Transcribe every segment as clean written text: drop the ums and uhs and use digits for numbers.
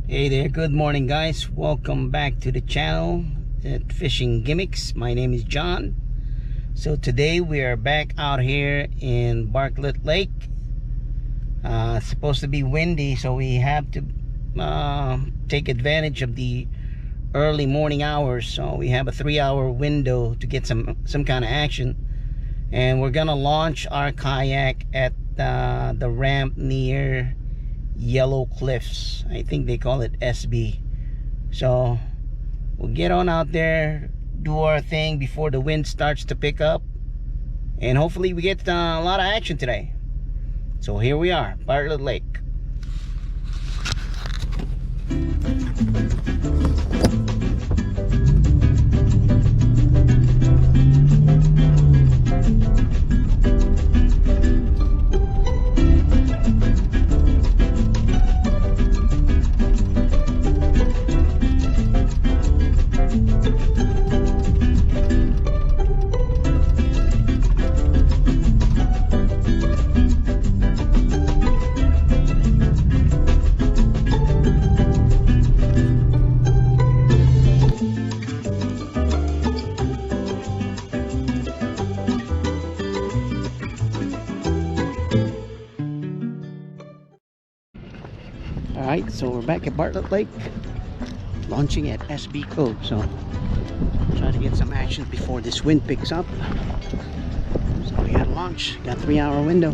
Hey there, good morning guys. Welcome back to the channel at Fishing Gimmicks. My name is John. So today we are back out here in Bartlett Lake. It's supposed to be windy, so we have to take advantage of the early morning hours. So we have a 3-hour window to get some kind of action. And we're gonna launch our kayak at the ramp near Yellow Cliffs. I think they call it SB. So we'll get on out there, do our thing before the wind starts to pick up, and hopefully we get a lot of action today. So here we are, Bartlett Lake. Alright, so we're back at Bartlett Lake, launching at SB Cove. So try to get some action before this wind picks up. So we gotta launch, got a 3-hour window.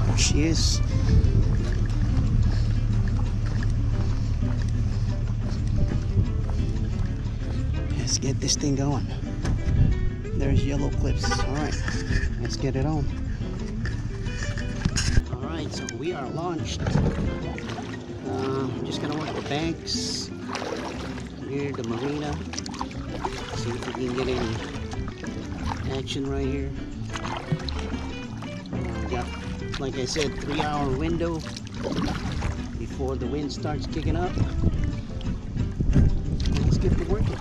There she is. Let's get this thing going. There's Yellow Cliffs. Alright, let's get it on. So we are launched. Just gonna work the banks near the marina. See if we can get any action right here. Got, like I said, 3-hour window before the wind starts kicking up. Let's get to working.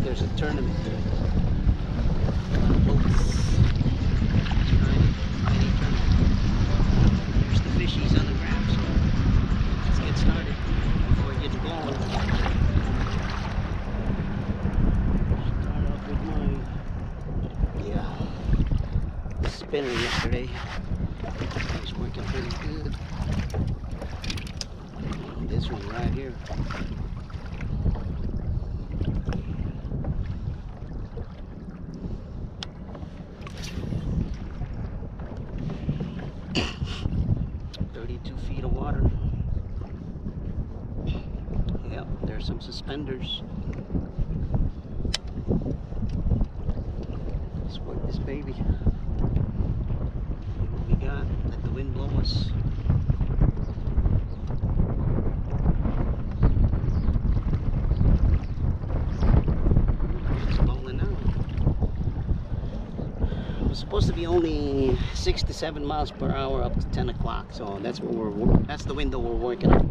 There's a tournament there. There's the fishies on the ground, so let's get started before it gets blown. Start off with my spinner yesterday. It's working pretty good. This one right here. There's some suspenders. Let's work this baby. See what we got. Let the wind blow us. It's blowing now. It was supposed to be only 6 to 7 miles per hour up to 10 o'clock. So that's what that's the window we're working on.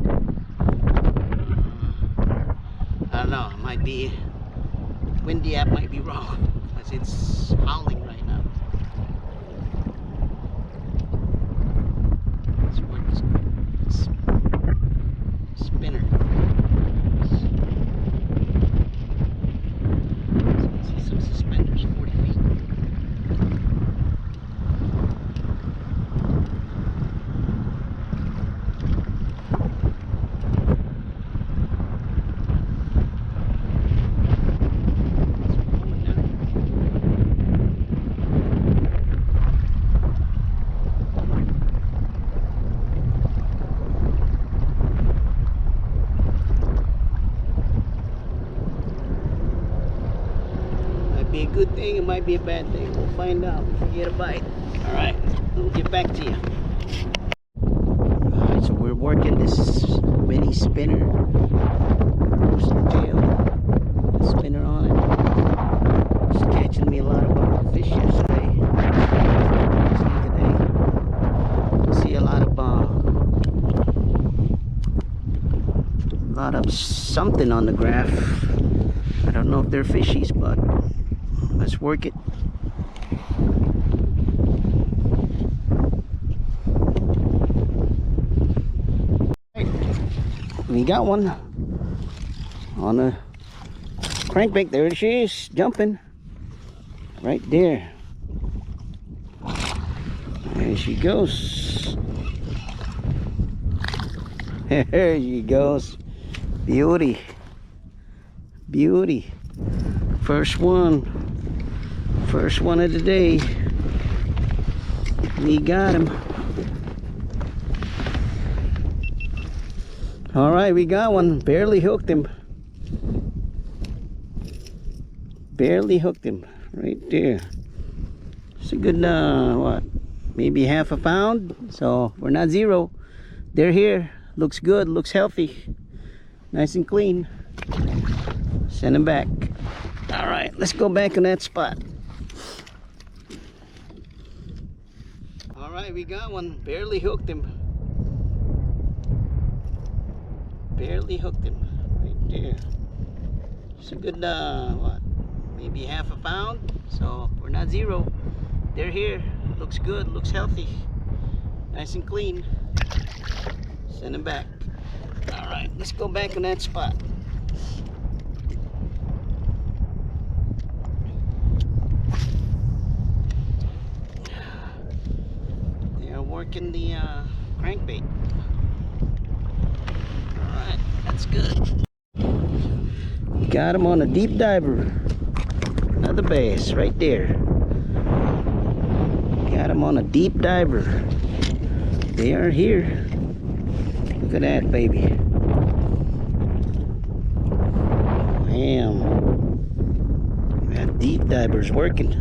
I don't know, it might be, windy app might be wrong, because it's howling right now. Let's work this spinner. See some suspenders, 40 feet. Be a good thing, it might be a bad thing. We'll find out if we get a bite. Alright, we'll get back to you. Alright, so we're working this mini spinner. There's the tail, the spinner on it. It's catching me a lot of fish yesterday. Today, see a lot of something on the graph. I don't know if they're fishies, but let's work it. We got one on a crankbait. There she is, jumping right there. There she goes. There she goes. Beauty, beauty. First one of the day. We got him. All right, we got one. Barely hooked him. Barely hooked him right there. It's a good what, maybe half a pound. So we're not zero. They're here. Looks good, looks healthy, nice and clean. Send him back. All right, let's go back on that spot. All right, we got one. Barely hooked him. Barely hooked him right there. It's a good what, maybe half a pound. So we're not zero. They're here. Looks good, looks healthy, nice and clean. Send him back. All right, let's go back on that spot. They are working the crankbait. All right, that's good. Got him on a deep diver. Another bass right there. Got him on a deep diver. They are here. Look at that, baby. Damn. That deep diver's working.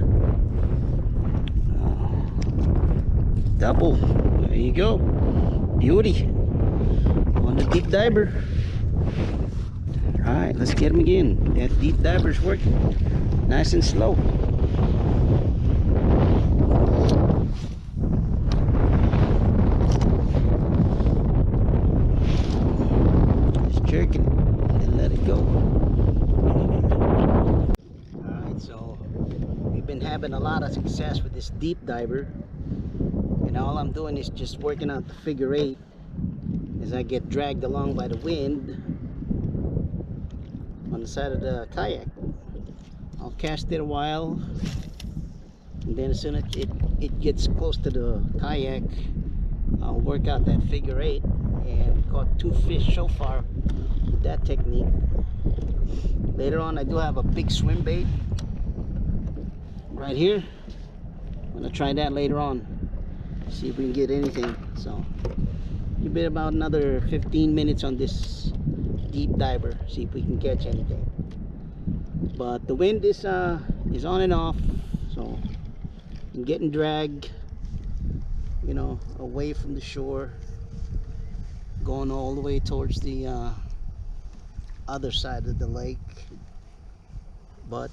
Double. There you go. Beauty. On the deep diver. Alright, let's get him again. That deep diver's working. Nice and slow. Jerking and then let it go. Alright, so we've been having a lot of success with this deep diver, and all I'm doing is just working out the figure eight as I get dragged along by the wind on the side of the kayak. I'll cast it a while, and then as soon as it gets close to the kayak, I'll work out that figure eight. And caught 2 fish so far with that technique. Later on, I do have a big swim bait right here. I'm gonna try that later on, see if we can get anything. So give it about another 15 minutes on this deep diver, see if we can catch anything. But the wind is on and off, so I'm getting dragged, you know, away from the shore, going all the way towards the other side of the lake. But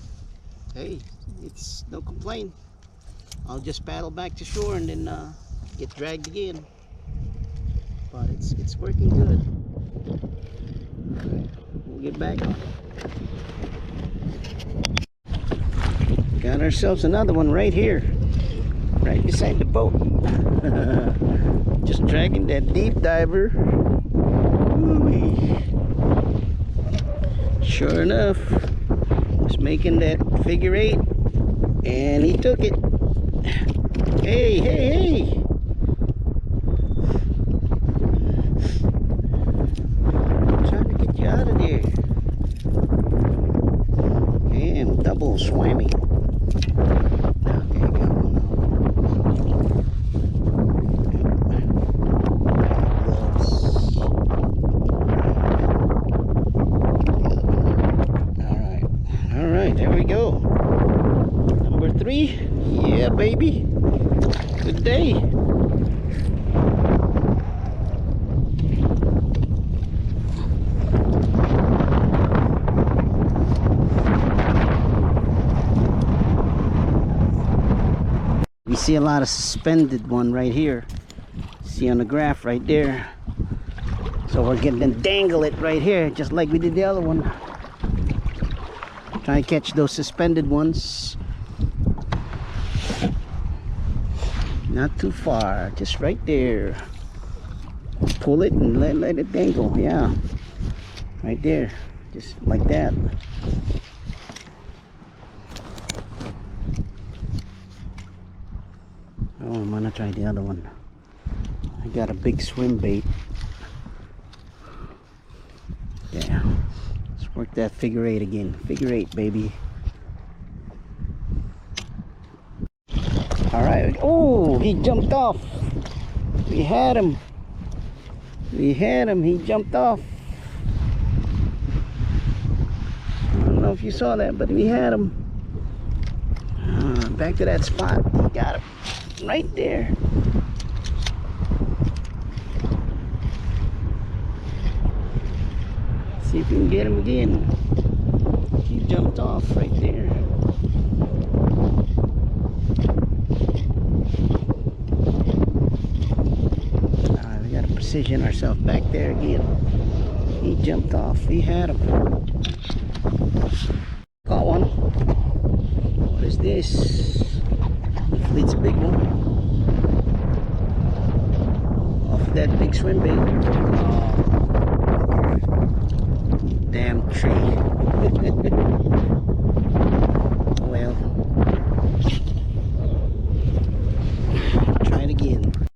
hey, it's no complaint. I'll just paddle back to shore and then get dragged again. But it's working good. Alright, we'll get back on it. Got ourselves another one right here, right beside the boat. Just dragging that deep diver. Ooh-wee. Sure enough, was making that figure eight, and he took it. Hey, hey, hey! I'm trying to get you out of there. Damn, double swammy. There we go. Number 3. Yeah, baby. Good day. see a lot of suspended one right here. See on the graph right there. So we're getting to dangle it right here, just like we did the other one. Try to catch those suspended ones. Not too far, just right there. Pull it and let it dangle. Yeah, right there, just like that. Oh, I'm gonna try the other one. I got a big swim bait. Yeah, let's work that figure eight again. Figure eight, baby. All right. Oh, he jumped off. We had him. We had him. He jumped off. I don't know if you saw that, but we had him. Back to that spot. He got him right there. See if we can get him again. He jumped off right there. We gotta position ourselves back there again. He jumped off. We had him. Caught one. What is this? Hopefully it's a big one. Off of that big swim bait. Damn tree.